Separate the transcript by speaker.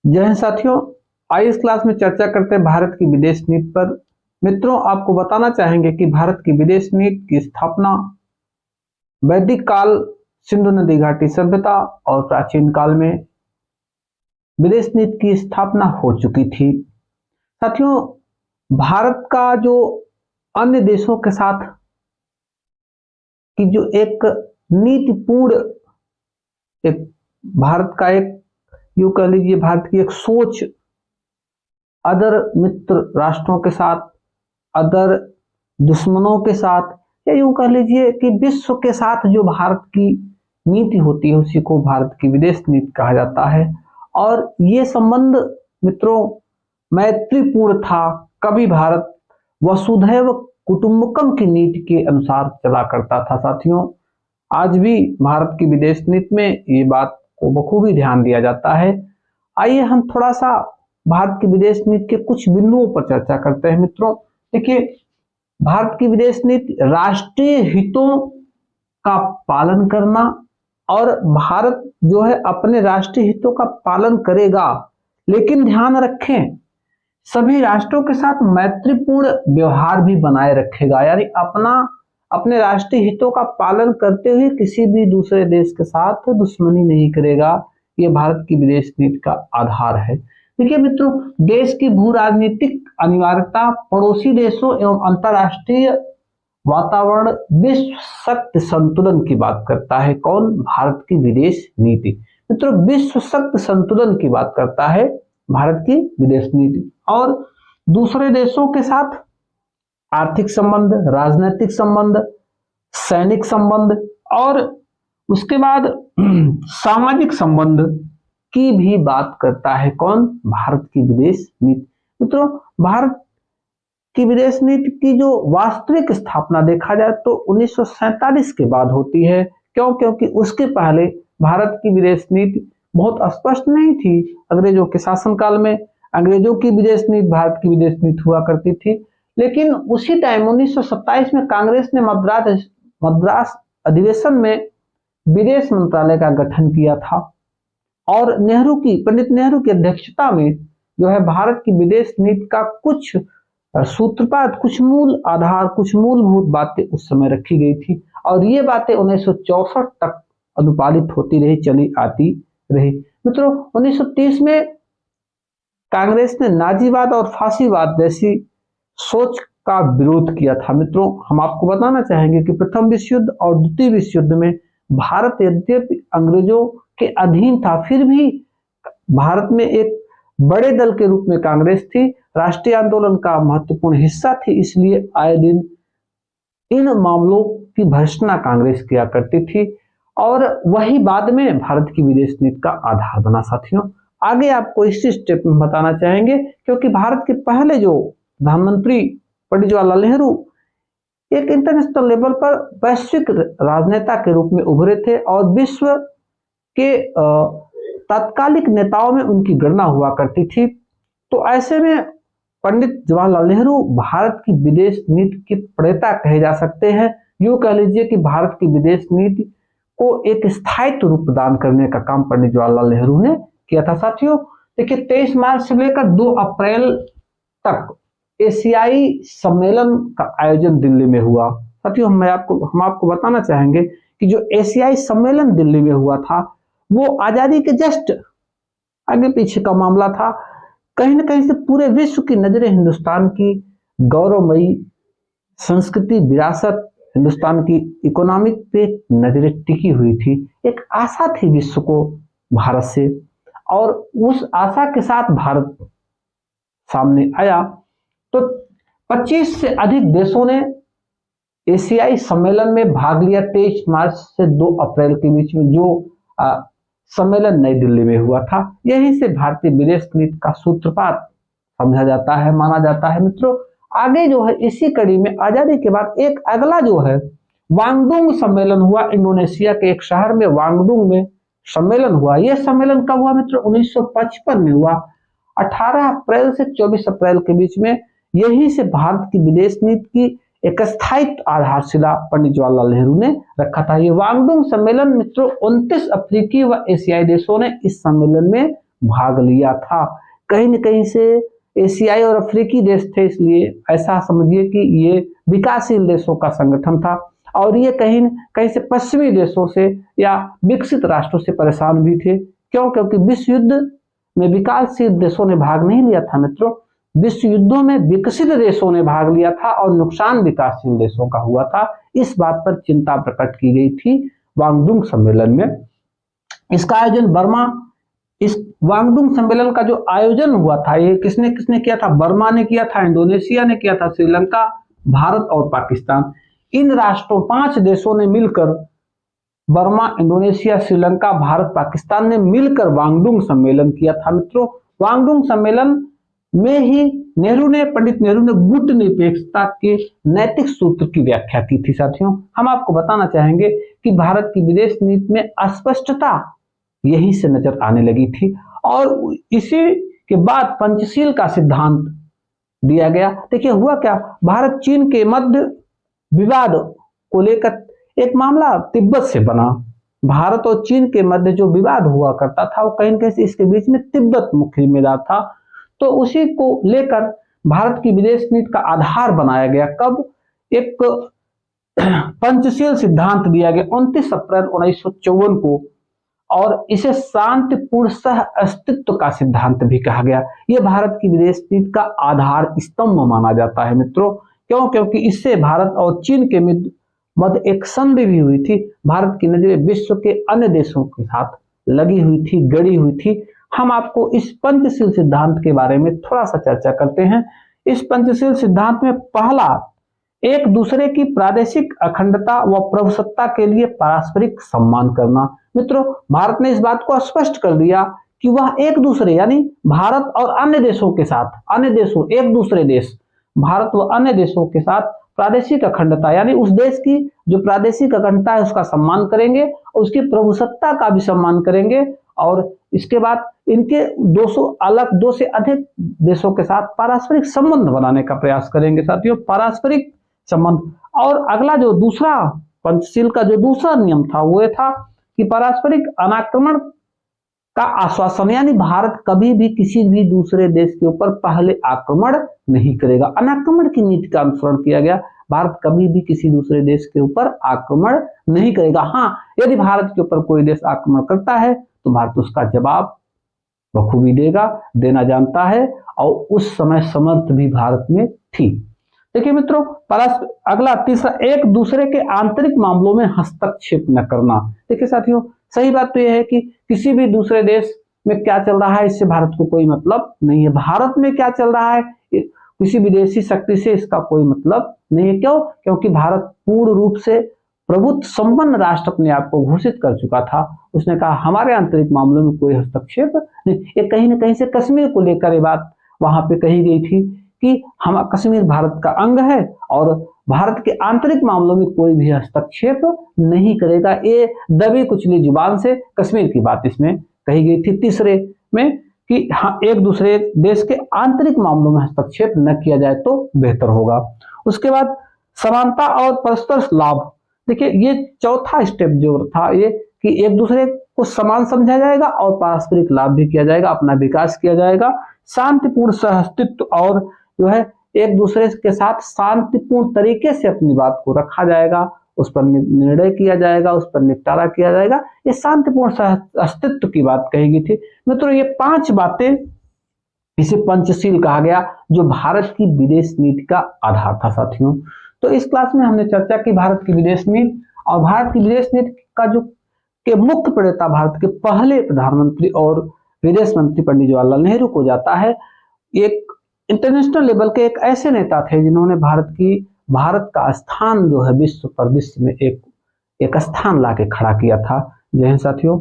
Speaker 1: जय हिंद साथियों। आइए इस क्लास में चर्चा करते हैं भारत की विदेश नीति पर। मित्रों, आपको बताना चाहेंगे कि भारत की विदेश नीति की स्थापना वैदिक काल, सिंधु नदी घाटी सभ्यता और प्राचीन काल में विदेश नीति की स्थापना हो चुकी थी। साथियों, भारत का जो अन्य देशों के साथ की जो एक नीतिपूर्ण एक भारत का एक यूं कह लीजिए भारत की एक सोच अदर मित्र राष्ट्रों के साथ, अदर दुश्मनों के साथ, या यूं कह लीजिए कि विश्व के साथ जो भारत की नीति होती है उसी को भारत की विदेश नीति कहा जाता है। और ये संबंध मित्रों मैत्रीपूर्ण था। कभी भारत वसुधैव कुटुंबकम की नीति के अनुसार चला करता था। साथियों, आज भी भारत की विदेश नीति में ये बात को बखूबी ध्यान दिया जाता है। आइए हम थोड़ा सा भारत की विदेश नीति के कुछ बिंदुओं पर चर्चा करते हैं। मित्रों देखिए, भारत की विदेश नीति राष्ट्रीय हितों का पालन करना, और भारत जो है अपने राष्ट्रीय हितों का पालन करेगा, लेकिन ध्यान रखें सभी राष्ट्रों के साथ मैत्रीपूर्ण व्यवहार भी बनाए रखेगा। यानी अपने राष्ट्रीय हितों का पालन करते हुए किसी भी दूसरे देश के साथ दुश्मनी नहीं करेगा। यह भारत की विदेश नीति का आधार है। देखिए मित्रों, देश की भू राजनीतिक अनिवार्यता पड़ोसी देशों एवं अंतरराष्ट्रीय वातावरण विश्व शक्ति संतुलन की बात करता है। कौन? भारत की विदेश नीति। मित्रों, विश्व शक्ति संतुलन की बात करता है भारत की विदेश नीति। और दूसरे देशों के साथ आर्थिक संबंध, राजनीतिक संबंध, सैनिक संबंध और उसके बाद सामाजिक संबंध की भी बात करता है। कौन? भारत की विदेश नीति। मित्रों, भारत की विदेश नीति की जो वास्तविक स्थापना देखा जाए तो 1947 के बाद होती है। क्यों? क्योंकि उसके पहले भारत की विदेश नीति बहुत स्पष्ट नहीं थी। अंग्रेजों के शासनकाल में अंग्रेजों की विदेश नीति भारत की विदेश नीति हुआ करती थी। लेकिन उसी टाइम 1927 में कांग्रेस ने मद्रास अधिवेशन में विदेश मंत्रालय का गठन किया था, और पंडित नेहरू की अध्यक्षता में जो है भारत की विदेश नीति का कुछ सूत्रपात, कुछ मूल आधार, कुछ मूलभूत बातें उस समय रखी गई थी। और ये बातें 1964 तक अनुपालित होती रही, चली आती रही। मित्रों, 1930 में कांग्रेस ने नाजीवाद और फांसीवाद जैसी सोच का विरोध किया था। मित्रों, हम आपको बताना चाहेंगे कि प्रथम विश्व युद्ध और द्वितीय विश्व युद्ध में भारत यद्यपि अंग्रेजों के अधीन था, फिर भी भारत में एक बड़े दल के रूप में कांग्रेस थी, राष्ट्रीय आंदोलन का महत्वपूर्ण हिस्सा थी। इसलिए आए दिन इन मामलों की भर्त्सना कांग्रेस किया करती थी, और वही बाद में भारत की विदेश नीति का आधार बना। साथियों, आगे आपको इसी स्टेप में बताना चाहेंगे, क्योंकि भारत के पहले जो प्रधानमंत्री पंडित जवाहरलाल नेहरू एक इंटरनेशनल लेवल पर वैश्विक राजनेता के रूप में उभरे थे, और विश्व के तात्कालिक नेताओं में उनकी गणना हुआ करती थी। तो ऐसे में पंडित जवाहरलाल नेहरू भारत की विदेश नीति के प्रणेता कहे जा सकते हैं। यूं कह लीजिए कि भारत की विदेश नीति को एक स्थायित्व रूप प्रदान करने का काम पंडित जवाहरलाल नेहरू ने किया था। साथियों देखिए, 23 मार्च से लेकर 2 अप्रैल तक एशियाई सम्मेलन का आयोजन दिल्ली में हुआ। साथियों, हम आपको बताना चाहेंगे कि जो एशियाई सम्मेलन दिल्ली में हुआ था वो आजादी के जस्ट आगे पीछे का मामला था। कहीं ना कहीं से पूरे विश्व की नजरें हिंदुस्तान की गौरवमयी संस्कृति, विरासत, हिंदुस्तान की इकोनॉमिक पे नजरें टिकी हुई थी। एक आशा थी विश्व को भारत से, और उस आशा के साथ भारत सामने आया। तो 25 से अधिक देशों ने एशियाई सम्मेलन में भाग लिया। 23 मार्च से 2 अप्रैल के बीच में जो सम्मेलन नई दिल्ली में हुआ था, यहीं से भारतीय विदेश नीति का सूत्रपात समझा जाता है, माना जाता है। मित्रों, आगे जो है इसी कड़ी में आजादी के बाद एक अगला जो है वांगडुंग सम्मेलन हुआ। इंडोनेशिया के एक शहर में वांगडुंग में सम्मेलन हुआ। यह सम्मेलन कब हुआ मित्रों? 1955 में हुआ। 18 अप्रैल से 24 अप्रैल के बीच में यहीं से भारत की विदेश नीति की एक स्थायित्व आधारशिला पंडित जवाहरलाल नेहरू ने रखा था। ये वांगडुंग सम्मेलन मित्रों 29 अफ्रीकी व एशियाई देशों ने इस सम्मेलन में भाग लिया था। कहीं न कहीं से एशियाई और अफ्रीकी देश थे, इसलिए ऐसा समझिए कि ये विकासशील देशों का संगठन था और ये कहीं न कहीं से पश्चिमी देशों से या विकसित राष्ट्रों से परेशान भी थे। क्यों? क्योंकि विश्व युद्ध में विकासशील देशों ने भाग नहीं लिया था मित्रों, विश्व युद्धों में विकसित देशों ने भाग लिया था और नुकसान विकासशील देशों का हुआ था। इस बात पर चिंता प्रकट की गई थी वांगडुंग सम्मेलन में। इसका आयोजन बर्मा, इस वांगडुंग सम्मेलन का जो आयोजन हुआ था ये किसने किसने किया था? बर्मा ने किया था, इंडोनेशिया ने किया था, श्रीलंका, भारत और पाकिस्तान। इन राष्ट्रों 5 देशों ने मिलकर, बर्मा, इंडोनेशिया, श्रीलंका, भारत, पाकिस्तान ने मिलकर वांगडुंग सम्मेलन किया था मित्रों। वांगडुंग सम्मेलन में ही पंडित नेहरू ने गुट निरपेक्षता के नैतिक सूत्र की व्याख्या की थी। साथियों, हम आपको बताना चाहेंगे कि भारत की विदेश नीति में अस्पष्टता यही से नजर आने लगी थी और इसी के बाद पंचशील का सिद्धांत दिया गया। देखिए हुआ क्या, भारत चीन के मध्य विवाद को लेकर एक मामला तिब्बत से बना। भारत और चीन के मध्य जो विवाद हुआ करता था वो कहीं न कहीं इसके बीच में तिब्बत मुख्य जिम्मेदार था। तो उसी को लेकर भारत की विदेश नीति का आधार बनाया गया। कब? एक पंचशील सिद्धांत दिया गया 29 अप्रैल 1954 को और इसे शांतिपूर्ण सह अस्तित्व का सिद्धांत भी कहा गया। यह भारत की विदेश नीति का आधार स्तंभ माना जाता है मित्रों। क्यों? क्योंकि इससे भारत और चीन के मध्य एक संधि भी हुई थी। भारत की नजरें विश्व के अन्य देशों के साथ लगी हुई थी, गड़ी हुई थी। हम आपको इस पंचशील सिद्धांत के बारे में थोड़ा सा चर्चा करते हैं। इस पंचशील सिद्धांत में पहला, एक दूसरे की प्रादेशिक अखंडता व प्रभुसत्ता के लिए पारस्परिक सम्मान करना। मित्रों, भारत ने इस बात को स्पष्ट कर दिया कि वह एक दूसरे यानी भारत और अन्य देशों के साथ, अन्य देशों, एक दूसरे देश, भारत व अन्य देशों के साथ प्रादेशिक अखंडता यानी उस देश की जो प्रादेशिक अखंडता है उसका सम्मान करेंगे, उसकी प्रभुसत्ता का भी सम्मान करेंगे और इसके बाद इनके 2 से अधिक देशों के साथ पारस्परिक संबंध बनाने का प्रयास करेंगे। साथियों, पारस्परिक संबंध। और अगला जो दूसरा पंचशील का जो दूसरा नियम था वो था कि पारस्परिक अनाक्रमण का आश्वासन, यानी भारत कभी भी किसी भी दूसरे देश के ऊपर पहले आक्रमण नहीं करेगा। अनाक्रमण की नीति का अनुसरण किया गया। भारत कभी भी किसी दूसरे देश के ऊपर आक्रमण नहीं करेगा। हाँ, यदि भारत के ऊपर कोई देश आक्रमण करता है तो भारत उसका जवाब बखूबी देना जानता है और उस समय समर्थ भी भारत में थी। देखिए मित्रों, अगला तीसरा, एक दूसरे के आंतरिक मामलों में हस्तक्षेप न करना। देखिए साथियों, सही बात तो यह है कि किसी भी दूसरे देश में क्या चल रहा है इससे भारत को कोई मतलब नहीं है। भारत में क्या चल रहा है किसी विदेशी शक्ति से इसका कोई मतलब नहीं है। क्यों? क्योंकि भारत पूर्ण रूप से प्रभुत्व संपन्न राष्ट्र अपने आप को घोषित कर चुका था। उसने कहा हमारे आंतरिक मामलों में कोई हस्तक्षेप नहीं। ये कहीं ना कहीं से कश्मीर को लेकर ये बात वहां पे कही गई थी कि हम, कश्मीर भारत का अंग है और भारत के आंतरिक मामलों में कोई भी हस्तक्षेप नहीं करेगा। ये दबी कुचली जुबान से कश्मीर की बात इसमें कही गई थी। तीसरे में कि हाँ, एक दूसरे देश के आंतरिक मामलों में हस्तक्षेप न किया जाए तो बेहतर होगा। उसके बाद समानता और परस्पर लाभ। देखिए, ये चौथा स्टेप जो था ये कि एक दूसरे को समान समझा जाएगा और पारस्परिक लाभ भी किया जाएगा, अपना विकास किया जाएगा। शांतिपूर्ण सहअस्तित्व और जो है एक दूसरे के साथ शांतिपूर्ण तरीके से अपनी बात को रखा जाएगा, उस पर निर्णय किया जाएगा, उस पर निपटारा किया जाएगा। ये शांतिपूर्ण अस्तित्व की बात कही गई थी। मित्रों, ये 5 बातें इसे पंचशील कहा गया जो भारत की विदेश नीति का आधार था। साथियों, तो इस क्लास में हमने चर्चा की भारत की विदेश नीति और भारत की विदेश नीति का जो के मुख्य प्रणेता भारत के पहले प्रधानमंत्री और विदेश मंत्री पंडित जवाहरलाल नेहरू को जाता है। एक इंटरनेशनल लेवल के एक ऐसे नेता थे जिन्होंने भारत का स्थान जो है विश्व में एक स्थान लाके खड़ा किया था। जय हिंद साथियों।